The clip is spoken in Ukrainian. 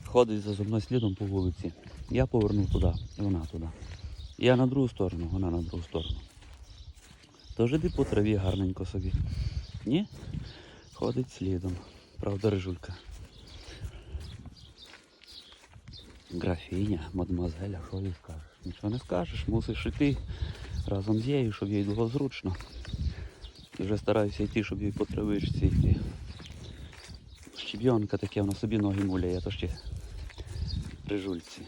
ходить за мною слідом по вулиці. Я повернув туди, і вона туди. Я на другу сторону, вона на другу сторону. Тож іди по траві гарненько собі. Ні? Ходить слідом. Правда, рижулька. Графіня, мадемуазеля, що їй скажеш? Нічого не скажеш, мусиш йти разом з нею, щоб їй було зручно. І вже стараюся йти, щоб їй по травичці йти. Щеб'янка таке, вона собі ноги муляє, то ще рижульці.